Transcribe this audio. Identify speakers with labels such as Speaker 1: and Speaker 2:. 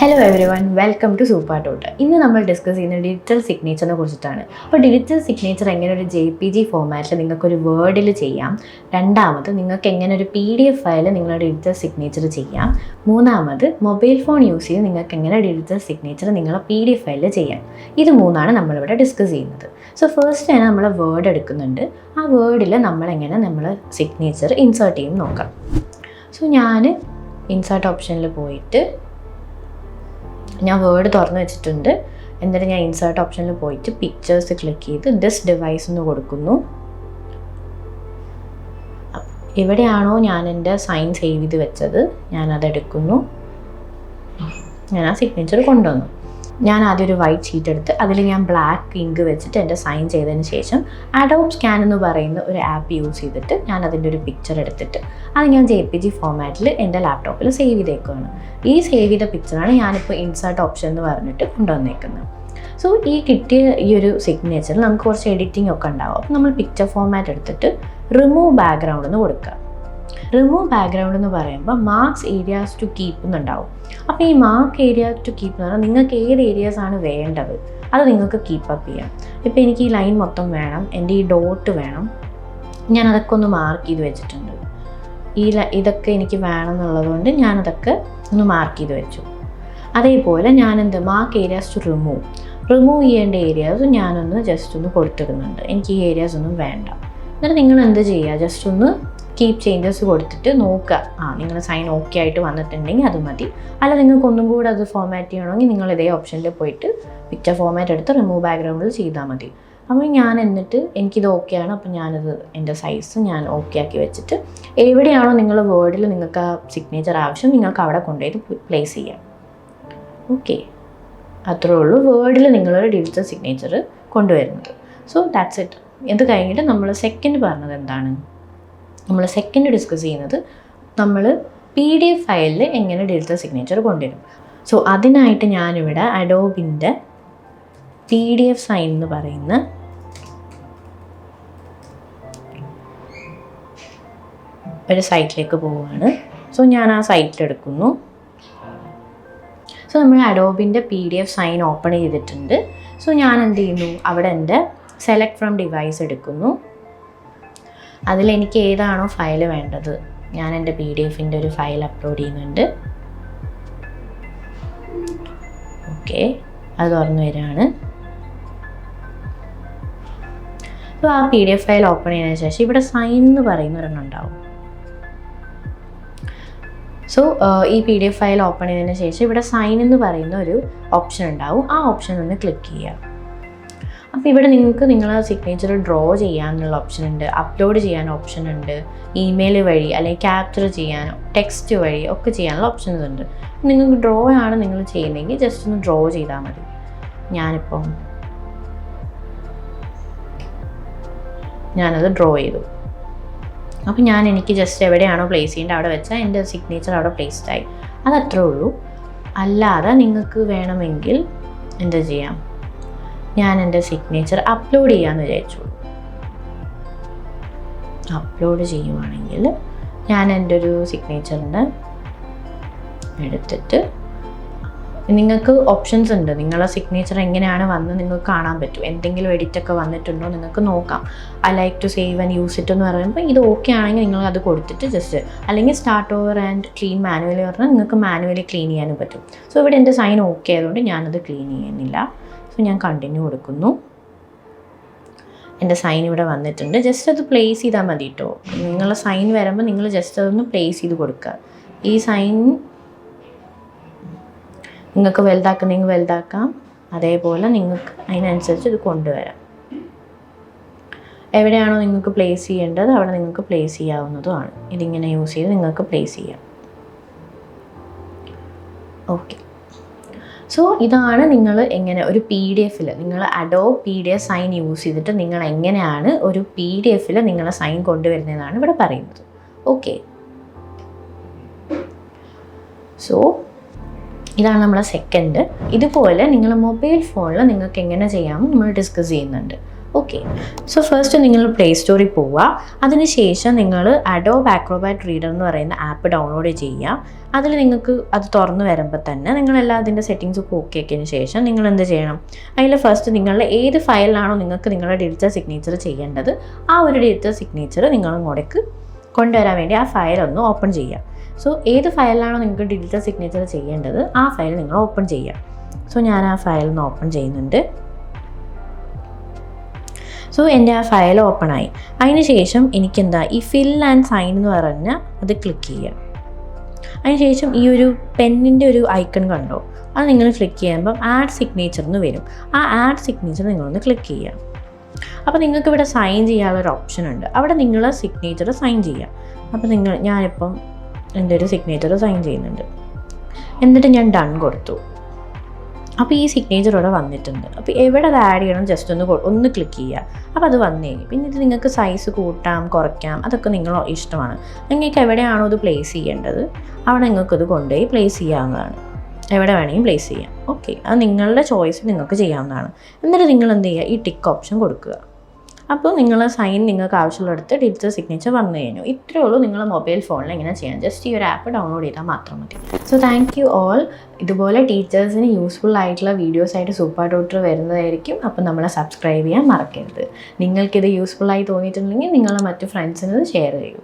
Speaker 1: Hello everyone, welcome to super thought. ഇന്ന് നമ്മൾ discuss ചെയ്യുന്ന ഡിജിറ്റൽ സിഗ്നേച്ചറിനെ കുറിച്ചിട്ടാണ്. അപ്പോൾ ഡിജിറ്റൽ സിഗ്നേച്ചർ എങ്ങനെ ഒരു JPG ഫോമാറ്റിൽ നിങ്ങൾക്കൊരു വേർഡിൽ ചെയ്യാം, രണ്ടാമത് നിങ്ങൾക്ക് എങ്ങനെ ഒരു PDF ഫയൽ നിങ്ങളുടെ ഡിജിറ്റൽ സിഗ്നേച്ചർ ചെയ്യാം, മൂന്നാമത് മൊബൈൽ ഫോൺ യൂസ് ചെയ്ത് നിങ്ങൾക്ക് എങ്ങനെ ഡിജിറ്റൽ സിഗ്നേച്ചർ നിങ്ങളുടെ PDF ഫയലിൽ ചെയ്യാം. ഇത് മൂന്നാണ് നമ്മളിവിടെ ഡിസ്കസ് ചെയ്യുന്നത്. സോ ഫസ്റ്റ് തന്നെ നമ്മൾ വേർഡ് എടുക്കുന്നുണ്ട്. ആ വേർഡിൽ നമ്മളെങ്ങനെ നമ്മൾ സിഗ്നേച്ചർ ഇൻസേർട്ട് ചെയ്യും നോക്കാം. സോ ഞാൻ ഇൻസേർട്ട് ഓപ്ഷനിൽ പോയിട്ട് ഞാൻ വേർഡ് തുറന്ന് വെച്ചിട്ടുണ്ട്. എന്നിട്ട് ഞാൻ ഇൻസേർട്ട് ഓപ്ഷനിൽ പോയിട്ട് പിക്ചേഴ്സ് ക്ലിക്ക് ചെയ്ത് ദിസ് ഡിവൈസ് എന്ന് കൊടുക്കുന്നു. എവിടെയാണോ ഞാൻ എൻ്റെ സൈൻ സേവ് ചെയ്ത് വെച്ചത് ഞാനതെടുക്കുന്നു. ഞാൻ ആ സിഗ്നേച്ചർ കൊണ്ടുവന്നു. ഞാൻ ആദ്യം ഒരു വൈറ്റ് ഷീറ്റ് എടുത്ത് അതിൽ ഞാൻ ബ്ലാക്ക് ഇങ്ക് വെച്ചിട്ട് എൻ്റെ സൈൻ ചെയ്തതിന് ശേഷം അഡോബ് സ്കാൻ എന്ന് പറയുന്ന ഒരു ആപ്പ് യൂസ് ചെയ്തിട്ട് ഞാൻ അതിൻ്റെ ഒരു പിക്ചർ എടുത്തിട്ട് അത് ഞാൻ JPG ഫോമാറ്റിൽ എൻ്റെ ലാപ്ടോപ്പിൽ സേവ് ചെയ്തേക്കുകയാണ്. ഈ സേവ് ചെയ്ത പിക്ചറാണ് ഞാനിപ്പോൾ ഇൻസേർട്ട് ഓപ്ഷൻ എന്ന് പറഞ്ഞിട്ട് കൊണ്ടുവന്നേക്കുന്നത്. സോ ഈ കിട്ടിയ ഈ ഒരു സിഗ്നേച്ചറിൽ നമുക്ക് കുറച്ച് എഡിറ്റിംഗ് ഒക്കെ ഉണ്ടാവും. അപ്പോൾ നമ്മൾ പിക്ചർ ഫോമാറ്റ് എടുത്തിട്ട് റിമൂവ് ബാക്ക്ഗ്രൗണ്ട് എന്ന് കൊടുക്കുക. റിമൂവ് ബാക്ക്ഗ്രൗണ്ട് എന്ന് പറയുമ്പോൾ മാർക്സ് ഏരിയാസ് ടു കീപ്പ് എന്നുണ്ടാവും. അപ്പോൾ ഈ മാർക്ക് ഏരിയ ടു കീപ്പ് എന്ന് പറഞ്ഞാൽ നിങ്ങൾക്ക് ഏത് ഏരിയാസ് ആണ് വേണ്ടത് അത് നിങ്ങൾക്ക് കീപ്പപ്പ് ചെയ്യാം. ഇപ്പോൾ എനിക്ക് ഈ ലൈൻ മൊത്തം വേണം, എൻ്റെ ഈ ഡോട്ട് വേണം, ഞാൻ അതൊക്കെ ഒന്ന് മാർക്ക് ചെയ്ത് വെച്ചിട്ടുണ്ട്. ഇതൊക്കെ എനിക്ക് വേണം എന്നുള്ളതുകൊണ്ട് ഞാനതൊക്കെ ഒന്ന് മാർക്ക് ചെയ്ത് വെച്ചു. അതേപോലെ ഞാനെന്ത് മാർക്ക് ഏരിയാസ് ടു റിമൂവ് ചെയ്യേണ്ട ഏരിയാസ് ഞാനൊന്ന് ജസ്റ്റ് ഒന്ന് കൊടുത്തിടുന്നുണ്ട്. എനിക്ക് ഈ ഏരിയാസ് ഒന്നും വേണ്ട. എന്നിട്ട് നിങ്ങൾ എന്ത് ചെയ്യുക, ജസ്റ്റ് ഒന്ന് കീപ്പ് ചേഞ്ചസ് കൊടുത്തിട്ട് നോക്കുക. നിങ്ങളുടെ സൈൻ ഓക്കെ ആയിട്ട് വന്നിട്ടുണ്ടെങ്കിൽ അത് മതി. അല്ല നിങ്ങൾക്ക് ഒന്നും കൂടെ അത് ഫോമാറ്റ് ചെയ്യണമെങ്കിൽ നിങ്ങൾ ഇതേ ഓപ്ഷനിൽ പോയിട്ട് പിക്ചർ ഫോമാറ്റ് എടുത്ത് റിമൂവ് ബാക്ക്ഗ്രൗണ്ടിൽ ചെയ്താൽ മതി. അപ്പോൾ ഞാൻ എന്നിട്ട് എനിക്കിത് ഓക്കെയാണ്. അപ്പോൾ ഞാനത് എൻ്റെ സൈസ് ഞാൻ ഓക്കെ ആക്കി വെച്ചിട്ട് എവിടെയാണോ നിങ്ങൾ വേർഡിൽ നിങ്ങൾക്ക് ആ സിഗ്നേച്ചർ ആവശ്യം നിങ്ങൾക്ക് അവിടെ കൊണ്ടുപോയി പ്ലേസ് ചെയ്യാം. ഓക്കെ, അത്രേ ഉള്ളൂ വേർഡിൽ നിങ്ങളൊരു ഡിജിറ്റൽ സിഗ്നേച്ചർ കൊണ്ടുവരുന്നത്. So that's it. ഇത് കഴിഞ്ഞിട്ട് നമ്മൾ സെക്കൻഡ് പറഞ്ഞത് എന്താണ്, നമ്മൾ സെക്കൻഡ് ഡിസ്കസ് ചെയ്യുന്നത് നമ്മൾ PDF ഫയലിൽ എങ്ങനെ ഡിജിറ്റൽ സിഗ്നേച്ചർ കൊണ്ടുവരും. സോ അതിനായിട്ട് ഞാനിവിടെ അഡോബിൻ്റെ PDF സൈൻ എന്ന് പറയുന്ന ഒരു സൈറ്റിലേക്ക് പോവുകയാണ്. സോ ഞാൻ ആ സൈറ്റിലെടുക്കുന്നു. സോ നമ്മൾ അഡോബിൻ്റെ PDF സൈൻ ഓപ്പൺ ചെയ്തിട്ടുണ്ട്. സോ ഞാൻ എന്ത് ചെയ്യുന്നു, അവിടെ എൻ്റെ സെലക്ട് ഫ്രം ഡിവൈസ് എടുക്കുന്നു. അതിലെനിക്ക് ഏതാണോ ഫയൽ വേണ്ടത് ഞാൻ എൻ്റെ PDFൻ്റെ ഒരു ഫയൽ അപ്ലോഡ് ചെയ്യുന്നുണ്ട്. ഓക്കെ, അത് തുറന്നു വരികയാണ്. അപ്പോൾ ആ PDF ഫയൽ ഓപ്പൺ ചെയ്തതിന് ശേഷം ഇവിടെ സൈൻ എന്ന് പറയുന്ന ഒരെണ്ണം ഉണ്ടാവും. സോ ഈ PDF ഫയൽ ഓപ്പൺ ചെയ്തതിന് ശേഷം ഇവിടെ സൈൻ എന്ന് പറയുന്ന ഒരു ഓപ്ഷൻ ഉണ്ടാവും. ആ ഓപ്ഷൻ ഒന്ന് ക്ലിക്ക് ചെയ്യുക. അപ്പോൾ ഇവിടെ നിങ്ങൾക്ക് നിങ്ങളെ സിഗ്നേച്ചർ ഡ്രോ ചെയ്യാനുള്ള ഓപ്ഷൻ ഉണ്ട്, അപ്ലോഡ് ചെയ്യാൻ ഓപ്ഷൻ ഉണ്ട്, ഇമെയിൽ വഴി അല്ലെങ്കിൽ ക്യാപ്ചർ ചെയ്യാനോ ടെക്സ്റ്റ് വഴി ഒക്കെ ചെയ്യാനുള്ള ഓപ്ഷൻസ് ഉണ്ട്. നിങ്ങൾക്ക് ഡ്രോ ആണ് നിങ്ങൾ ചെയ്യുന്നതെങ്കിൽ ജസ്റ്റ് ഒന്ന് ഡ്രോ ചെയ്താൽ മതി. ഞാനത് ഡ്രോ ചെയ്തു. അപ്പോൾ എനിക്ക് ജസ്റ്റ് എവിടെയാണോ പ്ലേസ് ചെയ്യേണ്ടത് അവിടെ വെച്ചാൽ എൻ്റെ സിഗ്നേച്ചർ അവിടെ പ്ലേസ്ഡ് ആയി. അതത്രേ ഉള്ളൂ. അല്ലാതെ നിങ്ങൾക്ക് വേണമെങ്കിൽ എന്താ ചെയ്യാം, ഞാൻ എൻ്റെ സിഗ്നേച്ചർ അപ്ലോഡ് ചെയ്യാമെന്ന് വിചാരിച്ചു. അപ്ലോഡ് ചെയ്യുവാണെങ്കിൽ ഞാൻ എൻ്റെ ഒരു സിഗ്നേച്ചറിൻ്റെ എടുത്തിട്ട് നിങ്ങൾക്ക് ഓപ്ഷൻസ് ഉണ്ട്. നിങ്ങളുടെ സിഗ്നേച്ചർ എങ്ങനെയാണ് വന്ന് നിങ്ങൾക്ക് കാണാൻ പറ്റും. എന്തെങ്കിലും എഡിറ്റൊക്കെ വന്നിട്ടുണ്ടോ നിങ്ങൾക്ക് നോക്കാം. I like to save and use it എന്ന് പറയുമ്പോൾ ഇത് ഓക്കെ ആണെങ്കിൽ നിങ്ങൾ അത് കൊടുത്തിട്ട് ജസ്റ്റ് അല്ലെങ്കിൽ start over and clean manually പറഞ്ഞാൽ നിങ്ങൾക്ക് മാനുവലി ക്ലീൻ ചെയ്യാനും പറ്റും. സോ ഇവിടെ എൻ്റെ സൈൻ ഓക്കെ ആയതുകൊണ്ട് ഞാനത് ക്ലീൻ ചെയ്യുന്നില്ല. സോ ഞാൻ കണ്ടിന്യൂ കൊടുക്കുന്നു. എൻ്റെ സൈൻ ഇവിടെ വന്നിട്ടുണ്ട്. ജസ്റ്റ് അത് പ്ലേസ് ചെയ്താൽ മതി കേട്ടോ. നിങ്ങളുടെ സൈൻ വരുമ്പോൾ നിങ്ങൾ ജസ്റ്റ് അതൊന്ന് പ്ലേസ് ചെയ്ത് കൊടുക്കുക. ഈ സൈൻ നിങ്ങൾക്ക് വലുതാക്കുന്നെങ്കിൽ വലുതാക്കാം, അതേപോലെ നിങ്ങൾക്ക് അതിനനുസരിച്ച് ഇത് കൊണ്ടുവരാം. എവിടെയാണോ നിങ്ങൾക്ക് പ്ലേസ് ചെയ്യേണ്ടത് അവിടെ നിങ്ങൾക്ക് പ്ലേസ് ചെയ്യാവുന്നതുമാണ്. ഇതിങ്ങനെ യൂസ് ചെയ്ത് നിങ്ങൾക്ക് പ്ലേസ് ചെയ്യാം. ഓക്കെ, സോ ഇതാണ് നിങ്ങൾ എങ്ങനെ ഒരു PDFൽ നിങ്ങൾ അഡോബ് PDF സൈൻ യൂസ് ചെയ്തിട്ട് നിങ്ങൾ എങ്ങനെയാണ് ഒരു PDFൽ നിങ്ങളെ സൈൻ കൊണ്ടുവരുന്നതെന്നാണ് ഇവിടെ പറയുന്നത്. ഓക്കെ, സോ ഇതാണ് നമ്മളെ സെക്കൻഡ്. ഇതുപോലെ നിങ്ങൾ മൊബൈൽ ഫോണിൽ നിങ്ങൾക്ക് എങ്ങനെ ചെയ്യാമെന്ന് നമ്മൾ ഡിസ്കസ് ചെയ്യുന്നുണ്ട്. ഓക്കെ. സോ ഫസ്റ്റ് നിങ്ങൾ പ്ലേ സ്റ്റോറിൽ പോവുക. അതിനുശേഷം നിങ്ങൾ അഡോബ് ആക്രോബാറ്റ് റീഡർ എന്ന് പറയുന്ന ആപ്പ് ഡൗൺലോഡ് ചെയ്യുക. അതിൽ നിങ്ങൾക്ക് അത് തുറന്ന് വരുമ്പോൾ തന്നെ നിങ്ങളെല്ലാം അതിൻ്റെ സെറ്റിങ്സൊക്കെ ഓക്കെ ആക്കിയതിന് ശേഷം നിങ്ങൾ എന്ത് ചെയ്യണം, അതിൽ ഫസ്റ്റ് നിങ്ങളുടെ ഏത് ഫയലിലാണോ നിങ്ങൾക്ക് നിങ്ങളുടെ ഡിജിറ്റൽ സിഗ്നേച്ചർ ചെയ്യേണ്ടത് ആ ഒരു ഡിജിറ്റൽ സിഗ്നേച്ചർ നിങ്ങൾ ഇങ്ങോട്ടേക്ക് കൊണ്ടുവരാൻ വേണ്ടി ആ ഫയൽ ഒന്ന് ഓപ്പൺ ചെയ്യുക. സോ ഏത് ഫയലിലാണോ നിങ്ങൾക്ക് ഡിജിറ്റൽ സിഗ്നേച്ചർ ചെയ്യേണ്ടത് ആ ഫയൽ നിങ്ങൾ ഓപ്പൺ ചെയ്യുക. സോ ഞാൻ ആ ഫയൽ ഒന്ന് ഓപ്പൺ ചെയ്യുന്നുണ്ട്. സോ എൻ്റെ ആ ഫയൽ ഓപ്പണായി. അതിന് ശേഷം എനിക്കെന്താ ഈ ഫിൽ ആൻഡ് സൈൻ എന്ന് പറഞ്ഞാൽ അത് ക്ലിക്ക് ചെയ്യുക. അതിനുശേഷം ഈ ഒരു പെന്നിൻ്റെ ഒരു ഐക്കൺ കണ്ടോ, അത് നിങ്ങൾ ക്ലിക്ക് ചെയ്യുമ്പം ആഡ് സിഗ്നേച്ചർ എന്ന് വരും. ആ ആഡ് സിഗ്നേച്ചർ നിങ്ങളൊന്ന് ക്ലിക്ക് ചെയ്യുക. അപ്പോൾ നിങ്ങൾക്ക് ഇവിടെ സൈൻ ചെയ്യാനുള്ളൊരു ഓപ്ഷൻ ഉണ്ട്. അവിടെ നിങ്ങൾ സിഗ്നേച്ചർ സൈൻ ചെയ്യുക. അപ്പോൾ ഞാനിപ്പം എൻ്റെ ഒരു സിഗ്നേച്ചർ സൈൻ ചെയ്യുന്നുണ്ട്. എന്നിട്ട് ഞാൻ ഡൺ കൊടുത്തു. അപ്പോൾ ഈ സിഗ്നേച്ചർ ഇവിടെ വന്നിട്ടുണ്ട്. അപ്പോൾ എവിടെ അത് ആഡ് ചെയ്യണം ജസ്റ്റ് ഒന്ന് ക്ലിക്ക് ചെയ്യുക. അപ്പോൾ അത് വന്നു കഴിഞ്ഞു. പിന്നെ ഇത് നിങ്ങൾക്ക് സൈസ് കൂട്ടാം കുറയ്ക്കാം, അതൊക്കെ നിങ്ങളോ ഇഷ്ടമാണ്. നിങ്ങൾക്ക് എവിടെയാണോ ഇത് പ്ലേസ് ചെയ്യേണ്ടത് അവിടെ നിങ്ങൾക്കത് കൊണ്ടുപോയി പ്ലേസ് ചെയ്യാവുന്നതാണ്. എവിടെ വേണമെങ്കിലും പ്ലേസ് ചെയ്യാം. ഓക്കെ, അത് നിങ്ങളുടെ ചോയ്സ് നിങ്ങൾക്ക് ചെയ്യാവുന്നതാണ്. എന്നിട്ട് നിങ്ങൾ എന്ത് ചെയ്യുക, ഈ ടിക്ക് ഓപ്ഷൻ കൊടുക്കുക. അപ്പോൾ നിങ്ങൾ സൈൻ നിങ്ങൾക്ക് ആവശ്യമുള്ളിടത്ത് ഡിജിറ്റൽ സിഗ്നേച്ചർ വന്നു കഴിഞ്ഞു. ഇത്രയേ ഉള്ളൂ നിങ്ങളുടെ മൊബൈൽ ഫോണിൽ എങ്ങനെ ചെയ്യാം. ജസ്റ്റ് ഈ ഒരു ആപ്പ് ഡൗൺലോഡ് ചെയ്താൽ മാത്രം മതി. So thank you all. ഇതുപോലെ ടീച്ചേഴ്സിന് യൂസ്ഫുൾ ആയിട്ടുള്ള വീഡിയോസായിട്ട് സൂപ്പർ ട്യൂട്ടർ വരുന്നതായിരിക്കും. അപ്പോൾ നമ്മളെ സബ്സ്ക്രൈബ് ചെയ്യാൻ മറക്കരുത്. നിങ്ങൾക്കിത് യൂസ്ഫുൾ ആയി തോന്നിയിട്ടുണ്ടെങ്കിൽ നിങ്ങൾ മറ്റു ഫ്രണ്ട്സിന് ഷെയർ ചെയ്യൂ.